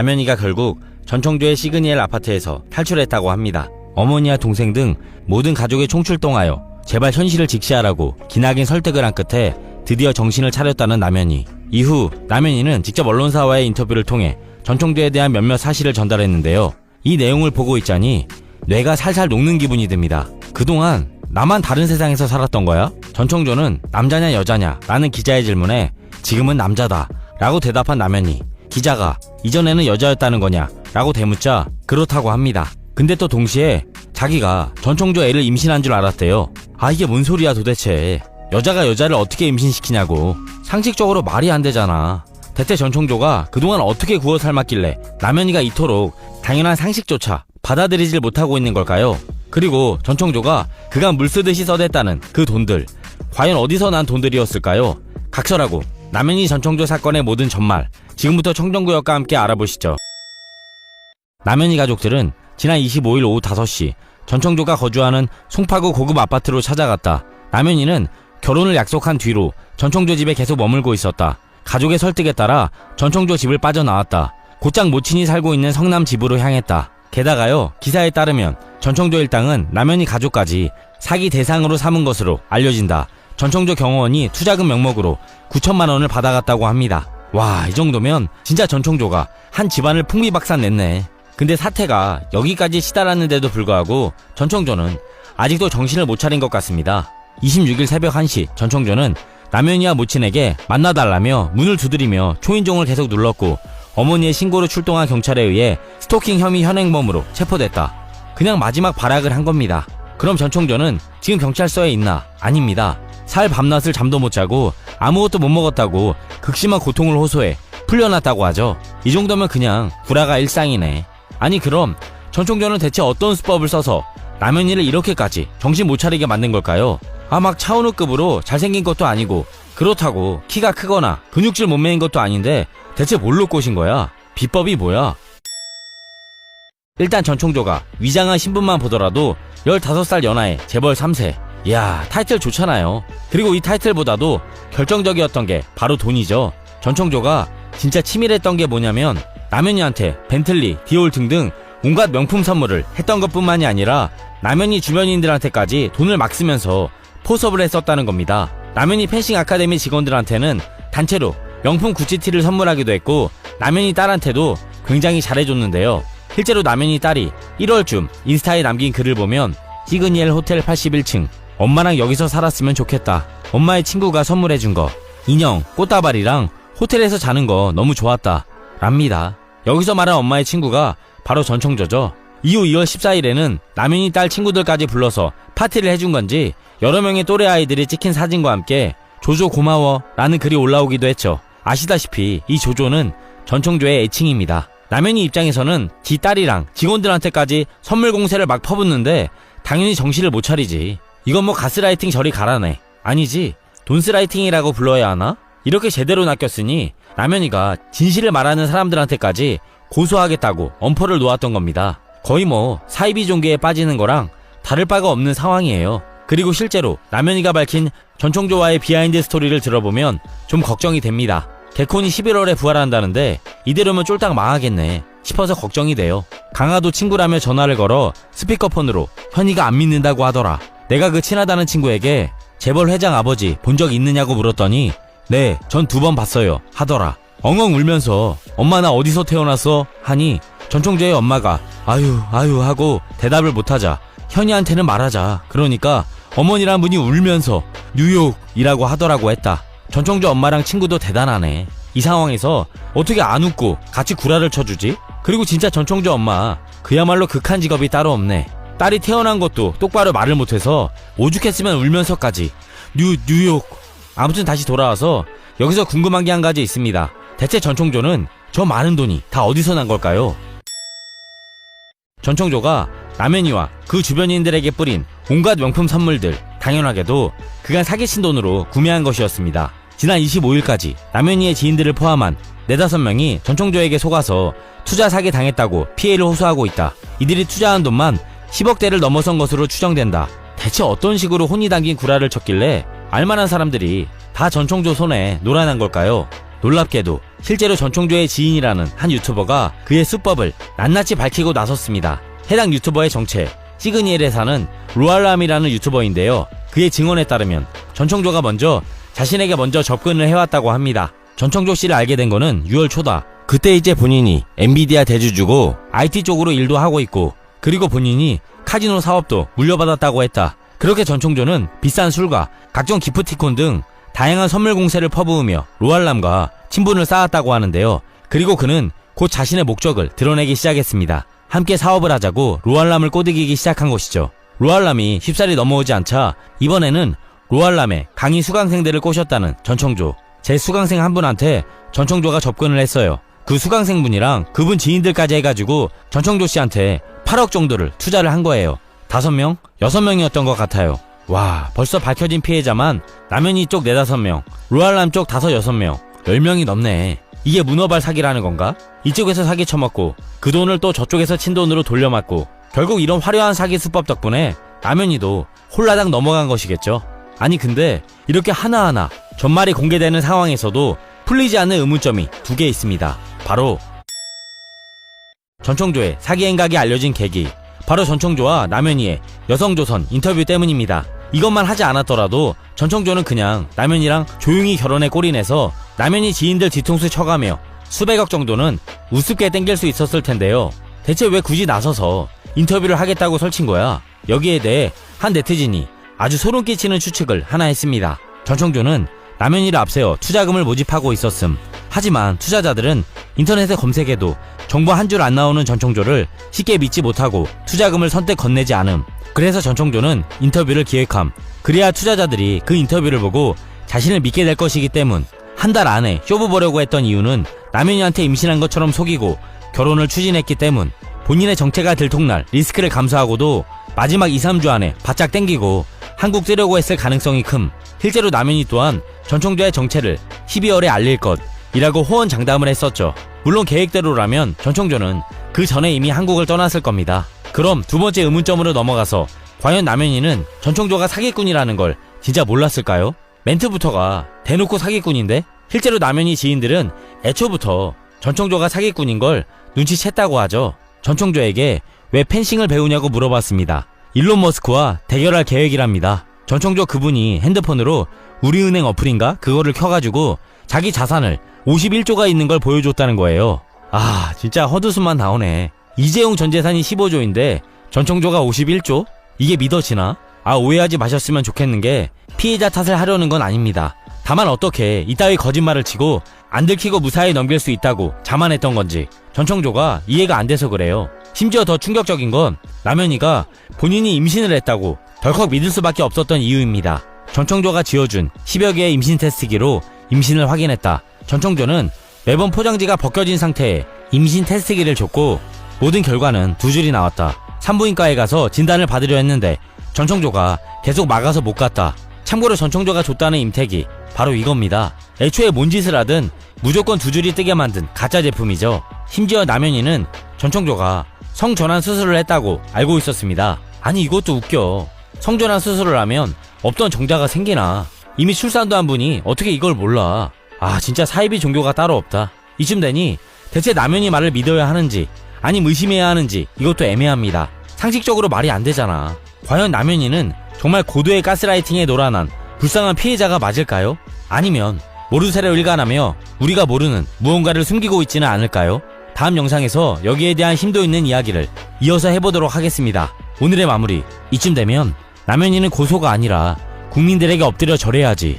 남현이가 결국 전청조의 시그니엘 아파트에서 탈출했다고 합니다. 어머니와 동생 등 모든 가족이 총출동하여 제발 현실을 직시하라고 기나긴 설득을 한 끝에 드디어 정신을 차렸다는 남현이. 이후 남현이는 직접 언론사와의 인터뷰를 통해 전청조에 대한 몇몇 사실을 전달했는데요. 이 내용을 보고 있자니 뇌가 살살 녹는 기분이 듭니다. 그동안 나만 다른 세상에서 살았던 거야? 전청조는 남자냐 여자냐 라는 기자의 질문에 지금은 남자다 라고 대답한 남현이. 기자가 이전에는 여자였다는 거냐 라고 대묻자 그렇다고 합니다. 근데 또 동시에 자기가 전청조 애를 임신한 줄 알았대요. 아, 이게 뭔 소리야 도대체. 여자가 여자를 어떻게 임신시키냐고. 상식적으로 말이 안 되잖아. 대체 전청조가 그동안 어떻게 구워 삶았길래 남현이가 이토록 당연한 상식조차 받아들이질 못하고 있는 걸까요? 그리고 전청조가 그간 물쓰듯이 써댔다는 그 돈들, 과연 어디서 난 돈들이었을까요? 각설하고 남현이 전청조 사건의 모든 전말, 지금부터 청정구역과 함께 알아보시죠. 남현이 가족들은 지난 25일 오후 5시 전청조가 거주하는 송파구 고급 아파트로 찾아갔다. 남현이는 결혼을 약속한 뒤로 전청조 집에 계속 머물고 있었다. 가족의 설득에 따라 전청조 집을 빠져나왔다. 곧장 모친이 살고 있는 성남 집으로 향했다. 게다가요, 기사에 따르면 전청조 일당은 남현이 가족까지 사기 대상으로 삼은 것으로 알려진다. 전청조 경호원이 투자금 명목으로 9천만 원을 받아갔다고 합니다. 와, 이 정도면 진짜 전청조가 한 집안을 풍비박산 냈네. 근데 사태가 여기까지 치달았는데도 불구하고 전청조는 아직도 정신을 못 차린 것 같습니다. 26일 새벽 1시 전청조는 남현이와 모친에게 만나달라며 문을 두드리며 초인종을 계속 눌렀고 어머니의 신고로 출동한 경찰에 의해 스토킹 혐의 현행범으로 체포됐다. 그냥 마지막 발악을 한 겁니다. 그럼 전청조는 지금 경찰서에 있나? 아닙니다. 살 밤낮을 잠도 못 자고 아무것도 못 먹었다고 극심한 고통을 호소해 풀려났다고 하죠. 이 정도면 그냥 불화가 일상이네. 아니 그럼 전청조는 대체 어떤 수법을 써서 남현이를 이렇게까지 정신 못 차리게 만든 걸까요? 아, 막 차은우급으로 잘생긴 것도 아니고 그렇다고 키가 크거나 근육질 몸매인 것도 아닌데 대체 뭘로 꼬신 거야? 비법이 뭐야? 일단 전청조가 위장한 신분만 보더라도 15살 연하의 재벌 3세. 이야, 타이틀 좋잖아요. 그리고 이 타이틀보다도 결정적이었던 게 바로 돈이죠. 전청조가 진짜 치밀했던 게 뭐냐면 남현이한테 벤틀리, 디올 등등 온갖 명품 선물을 했던 것뿐만이 아니라 남현이 주변인들한테까지 돈을 막 쓰면서 포섭을 했었다는 겁니다. 남현이 펜싱 아카데미 직원들한테는 단체로 명품 구찌티를 선물하기도 했고 남현이 딸한테도 굉장히 잘해줬는데요. 실제로 남현이 딸이 1월쯤 인스타에 남긴 글을 보면 시그니엘 호텔 81층 엄마랑 여기서 살았으면 좋겠다. 엄마의 친구가 선물해준 거 인형, 꽃다발이랑 호텔에서 자는 거 너무 좋았다 랍니다. 여기서 말한 엄마의 친구가 바로 전청조죠. 이후 2월 14일에는 남현이 딸 친구들까지 불러서 파티를 해준 건지 여러 명의 또래 아이들이 찍힌 사진과 함께 조조 고마워 라는 글이 올라오기도 했죠. 아시다시피 이 조조는 전청조의 애칭입니다. 남현이 입장에서는 지 딸이랑 직원들한테까지 선물 공세를 막 퍼붓는데 당연히 정신을 못 차리지. 이건 뭐 가스라이팅 저리 가라네. 아니지, 돈스라이팅이라고 불러야 하나? 이렇게 제대로 낚였으니 남현이가 진실을 말하는 사람들한테까지 고소하겠다고 엄포를 놓았던 겁니다. 거의 뭐 사이비 종교에 빠지는 거랑 다를 바가 없는 상황이에요. 그리고 실제로 남현이가 밝힌 전청조와의 비하인드 스토리를 들어보면 좀 걱정이 됩니다. 개콘이 11월에 부활한다는데 이대로면 쫄딱 망하겠네 싶어서 걱정이 돼요. 강화도 친구라며 전화를 걸어 스피커폰으로 현이가 안 믿는다고 하더라. 내가 그 친하다는 친구에게 재벌 회장 아버지 본 적 있느냐고 물었더니 네, 전 2번 봤어요 하더라. 엉엉 울면서 엄마 나 어디서 태어났어? 하니 전청조의 엄마가 아유 하고 대답을 못하자 현이한테는 말하자. 그러니까 어머니란 분이 울면서 뉴욕이라고 하더라고 했다. 전청조 엄마랑 친구도 대단하네. 이 상황에서 어떻게 안 웃고 같이 구라를 쳐주지? 그리고 진짜 전청조 엄마 그야말로 극한 직업이 따로 없네. 딸이 태어난 것도 똑바로 말을 못해서 오죽했으면 울면서까지 뉴욕. 아무튼 다시 돌아와서 여기서 궁금한 게 한 가지 있습니다. 대체 전청조는 저 많은 돈이 다 어디서 난 걸까요? 전청조가 남현이와 그 주변인들에게 뿌린 온갖 명품 선물들, 당연하게도 그간 사기친 돈으로 구매한 것이었습니다. 지난 25일까지 남현이의 지인들을 포함한 4-5명이 전청조에게 속아서 투자 사기 당했다고 피해를 호소하고 있다. 이들이 투자한 돈만 10억대를 넘어선 것으로 추정된다. 대체 어떤 식으로 혼이 담긴 구라를 쳤길래 알만한 사람들이 다 전청조 손에 놀아난 걸까요? 놀랍게도 실제로 전총조의 지인이라는 한 유튜버가 그의 수법을 낱낱이 밝히고 나섰습니다. 해당 유튜버의 정체, 시그니엘에 사는 루알람이라는 유튜버인데요. 그의 증언에 따르면 전총조가 자신에게 먼저 접근을 해왔다고 합니다. 전총조 씨를 알게 된 거는 6월 초다. 그때 이제 본인이 엔비디아 대주주고 IT 쪽으로 일도 하고 있고, 그리고 본인이 카지노 사업도 물려받았다고 했다. 그렇게 전총조는 비싼 술과 각종 기프티콘 등 다양한 선물 공세를 퍼부으며 루알람과 친분을 쌓았다고 하는데요. 그리고 그는 곧 자신의 목적을 드러내기 시작했습니다. 함께 사업을 하자고 루알람을 꼬드기기 시작한 것이죠. 루알람이 쉽사리 넘어오지 않자 이번에는 루알람의 강의 수강생들을 꼬셨다는 전총조. 제 수강생 한 분한테 전총조가 접근을 했어요. 그 수강생분이랑 그분 지인들까지 해가지고 전총조 씨한테 8억 정도를 투자를 한 거예요. 5명? 6명이었던 것 같아요. 와, 벌써 밝혀진 피해자만 남현이 쪽 4-5명, 루알람 쪽 5-6명, 10명이 넘네. 이게 문어발 사기라는 건가? 이쪽에서 사기 쳐먹고 그 돈을 또 저쪽에서 친 돈으로 돌려맞고, 결국 이런 화려한 사기 수법 덕분에 남현이도 홀라당 넘어간 것이겠죠. 아니 근데 이렇게 하나하나 전말이 공개되는 상황에서도 풀리지 않는 의문점이 2개 있습니다. 바로 전총조의 사기 행각이 알려진 계기, 바로 전총조와 남현이의 여성조선 인터뷰 때문입니다. 이것만 하지 않았더라도 전총조는 그냥 남현이랑 조용히 결혼에 꼴이내서 남현이 지인들 뒤통수 쳐가며 수백억 정도는 우습게 땡길 수 있었을 텐데요. 대체 왜 굳이 나서서 인터뷰를 하겠다고 설친 거야? 여기에 대해 한 네티즌이 아주 소름 끼치는 추측을 하나 했습니다. 전총조는 남현이를 앞세워 투자금을 모집하고 있었음. 하지만 투자자들은 인터넷에 검색해도 정보 한 줄 안 나오는 전총조를 쉽게 믿지 못하고 투자금을 선뜻 건네지 않음. 그래서 전총조는 인터뷰를 기획함. 그래야 투자자들이 그 인터뷰를 보고 자신을 믿게 될 것이기 때문. 한 달 안에 쇼부 보려고 했던 이유는 남현이한테 임신한 것처럼 속이고 결혼을 추진했기 때문. 본인의 정체가 들통날 리스크를 감수하고도 마지막 2-3주 안에 바짝 땡기고 한국 뜨려고 했을 가능성이 큼. 실제로 남현이 또한 전총조의 정체를 12월에 알릴 것이라고 호언장담을 했었죠. 물론 계획대로라면 전총조는 그 전에 이미 한국을 떠났을 겁니다. 그럼 두 번째 의문점으로 넘어가서 과연 남현이는 전총조가 사기꾼이라는 걸 진짜 몰랐을까요? 멘트부터가 대놓고 사기꾼인데, 실제로 남현이 지인들은 애초부터 전총조가 사기꾼인 걸 눈치챘다고 하죠. 전총조에게 왜 펜싱을 배우냐고 물어봤습니다. 일론 머스크와 대결할 계획이랍니다. 전총조 그분이 핸드폰으로 우리은행 어플인가? 그거를 켜가지고 자기 자산을 51조가 있는 걸 보여줬다는 거예요. 아, 진짜 헛웃음만 나오네. 이재용 전 재산이 15조인데 전총조가 51조? 이게 믿어지나? 오해하지 마셨으면 좋겠는 게 피해자 탓을 하려는 건 아닙니다. 다만 어떻게 이따위 거짓말을 치고 안 들키고 무사히 넘길 수 있다고 자만했던 건지 전총조가 이해가 안 돼서 그래요. 심지어 더 충격적인 건 남현이가 본인이 임신을 했다고 덜컥 믿을 수밖에 없었던 이유입니다. 전총조가 지어준 10여 개의 임신 테스트기로 임신을 확인했다. 전총조는 매번 포장지가 벗겨진 상태에 임신 테스트기를 줬고 모든 결과는 2줄이 나왔다. 산부인과에 가서 진단을 받으려 했는데 전총조가 계속 막아서 못 갔다. 참고로 전총조가 줬다는 임태기, 바로 이겁니다. 애초에 뭔 짓을 하든 무조건 2줄이 뜨게 만든 가짜 제품이죠. 심지어 남현이는 전총조가 성전환 수술을 했다고 알고 있었습니다. 아니 이것도 웃겨. 성전환 수술을 하면 없던 정자가 생기나. 이미 출산도 한 분이 어떻게 이걸 몰라. 진짜 사이비 종교가 따로 없다. 이쯤 되니 대체 남현이 말을 믿어야 하는지 아님 의심해야 하는지 이것도 애매합니다. 상식적으로 말이 안 되잖아. 과연 남현이는 정말 고도의 가스라이팅에 노란한 불쌍한 피해자가 맞을까요? 아니면 모르쇠로 일관하며 우리가 모르는 무언가를 숨기고 있지는 않을까요? 다음 영상에서 여기에 대한 심도 있는 이야기를 이어서 해보도록 하겠습니다. 오늘의 마무리, 이쯤 되면 남현이는 고소가 아니라 국민들에게 엎드려 절해야지.